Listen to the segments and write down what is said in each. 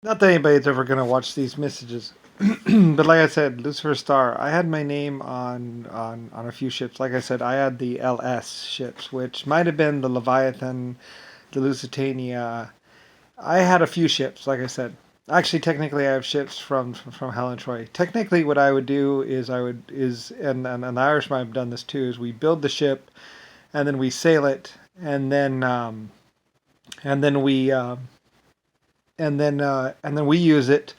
Not that anybody's ever gonna watch these messages, but like I said, Lucifer Star. I had my name on a few ships. Like I said, I had the LS ships, which might have been the Leviathan, the Lusitania. I had a few ships. Like I said, actually, technically, I have ships from Helen Troy. Technically, what I would do is and the Irishman have done this too. Is we build the ship and then we sail it and and then we and then we use it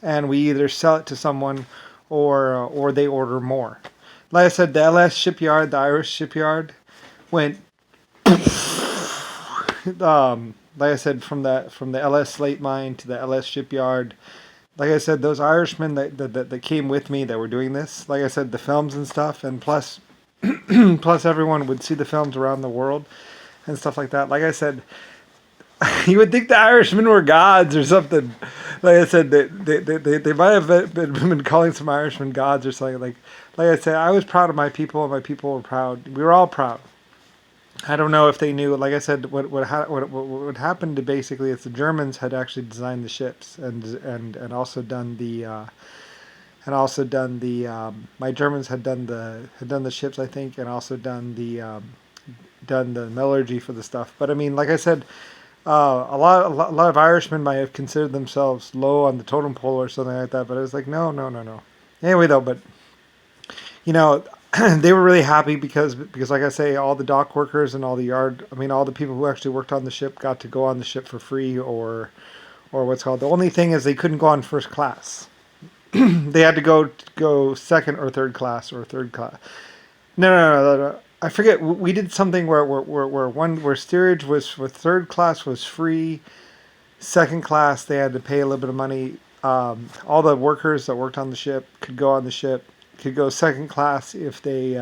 and we either sell it to someone or they order more. Like I said, the LS shipyard, the Irish shipyard, went like I said from the LS slate mine to the LS shipyard. Like I said, those Irishmen that came with me that were doing this, like I said, the films and stuff, and plus plus everyone would see the films around the world and stuff like that. Like I said, you would think the Irishmen were gods or something. Like I said, they might have been calling some Irishmen gods or something. Like I said, I was proud of my people, and my people were proud. We were all proud. I don't know if they knew. Like I said, what happened to basically is the Germans had actually designed the ships and also done the my Germans had done the ships, I think, and also done the metallurgy for the stuff. But I mean, like I said, a lot of Irishmen might have considered themselves low on the totem pole or something like that, but I was like, no, no, no, no. Anyway, though, but you know, they were really happy because like I say, all the dock workers and all the yard, I mean, all the people who actually worked on the ship got to go on the ship for free or what's called. The only thing is they couldn't go on first class. They had to go second or third class or third class. No. I forget. We did something where steerage was for third class was free. Second class they had to pay a little bit of money. All the workers that worked on the ship could go on the ship. Could go second class if they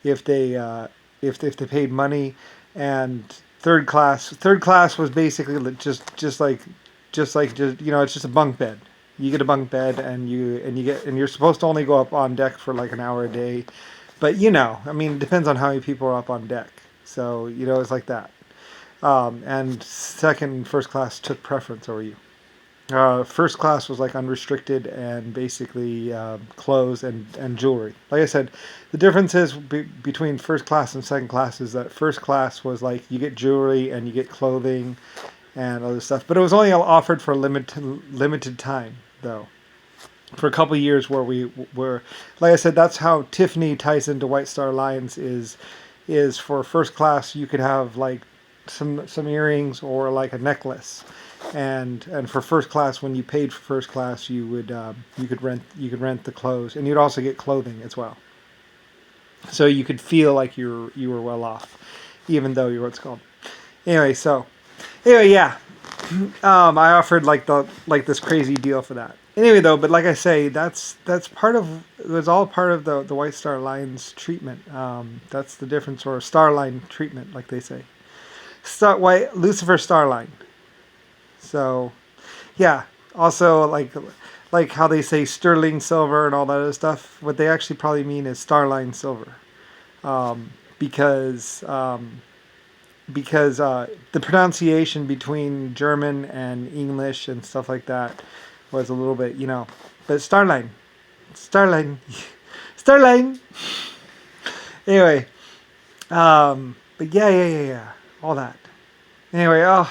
if they paid money, and third class was basically just it's just a bunk bed. You get a bunk bed and you're supposed to only go up on deck for like an hour a day, but I mean, it depends on how many people are up on deck. So it's like that. And second and first class took preference over you. First class was like unrestricted and basically clothes and jewelry. Like I said, the difference is between first class and second class is that first class was like you get jewelry and you get clothing and other stuff, but it was only offered for a limited time though. For a couple of years where we were, like I said, that's how Tiffany ties into White Star Lines is for first class you could have like some earrings or like a necklace, and for first class when you paid for first class you could rent the clothes, and you'd also get clothing as well, so you could feel like you were well off even though you're what's called anyway, yeah. I offered like this crazy deal for that. Anyway, though, but like I say, that's part of it was all part of the White Star Line's treatment. That's the difference, or Starline treatment, like they say. White Lucifer Starline. So, yeah. Also, like how they say sterling silver and all that other stuff. What they actually probably mean is Starline silver, because the pronunciation between German and English and stuff like that was a little bit, But Starline, Starline. Anyway, but yeah, all that. Anyway, I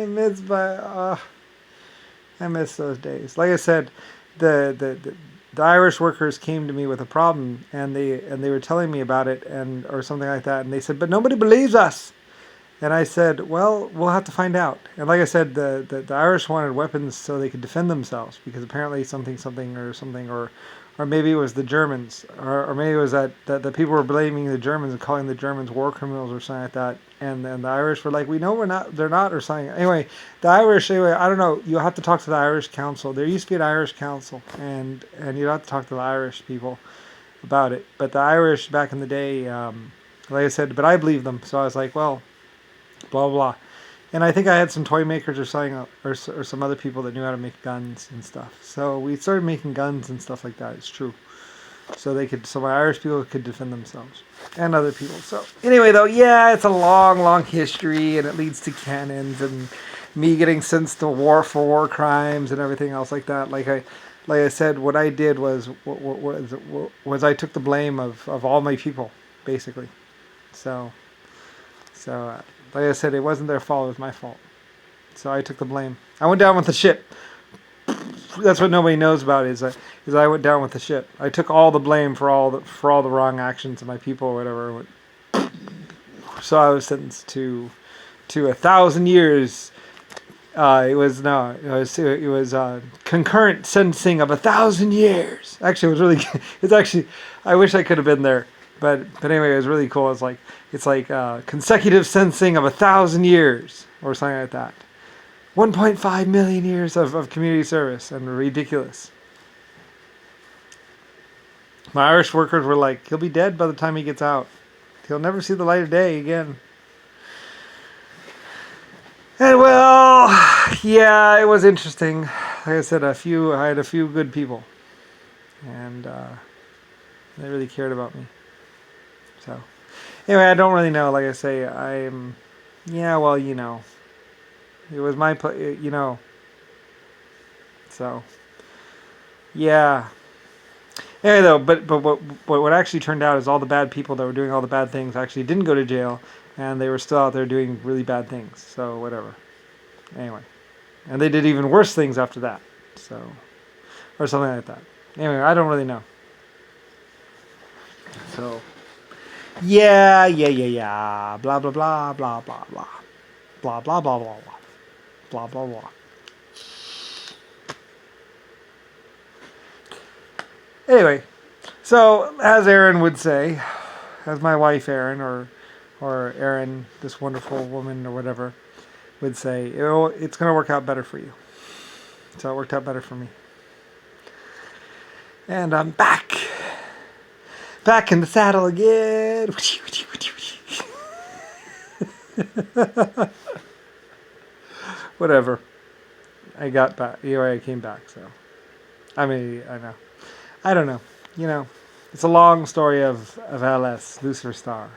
miss I miss those days. Like I said, the Irish workers came to me with a problem, and they were telling me about it, and or something like that, and they said, but nobody believes us. And I said, well, we'll have to find out. And like I said, the Irish wanted weapons so they could defend themselves, because apparently or maybe it was the Germans, or maybe it was that the people were blaming the Germans and calling the Germans war criminals or something like that. And then the Irish were like, we know we're not, they're not, or something. Anyway, I don't know. You'll have to talk to the Irish council. There used to be an Irish council, and you'd have to talk to the Irish people about it. But the Irish back in the day, like I said, but I believed them. So I was like, well, blah blah. And I think I had some toy makers or something, or some other people that knew how to make guns and stuff. So we started making guns and stuff like that. It's true. So my Irish people could defend themselves and other people. So anyway, though, yeah, it's a long, long history, and it leads to cannons me getting sentenced to war crimes and everything else like that. Like I said, what I did was I took the blame of all my people, basically. So like I said, it wasn't their fault; it was my fault. So I took the blame. I went down with the ship. That's what nobody knows about is I went down with the ship. I took all the blame for all the wrong actions of my people or whatever. So I was sentenced to 1,000 years. It was concurrent sentencing of 1,000 years. Actually, it was really. It's actually. I wish I could have been there, but anyway, it was really cool. It's like consecutive sentencing of 1,000 years or something like that. 1.5 million years of community service, and ridiculous. My Irish workers were like, he'll be dead by the time he gets out. He'll never see the light of day again. And well, yeah, it was interesting. Like I said, I had a few good people, and they really cared about me. So, anyway, I don't really know. Like I say, yeah, well, it was my, so, yeah. Anyway, though, but what actually turned out is all the bad people that were doing all the bad things actually didn't go to jail, and they were still out there doing really bad things. So whatever. Anyway, and they did even worse things after that. So, or something like that. Anyway, I don't really know. So, yeah. Blah blah blah blah blah blah blah blah blah blah blah blah blah blah. Anyway, so as Erin would say, as my wife Erin or Erin, this wonderful woman or whatever, would say, it's going to work out better for you. So it worked out better for me. And I'm back in the saddle again. Whatever. I got back. I came back. So, I mean, I know. I don't know. It's a long story of LS, Lucifer Star.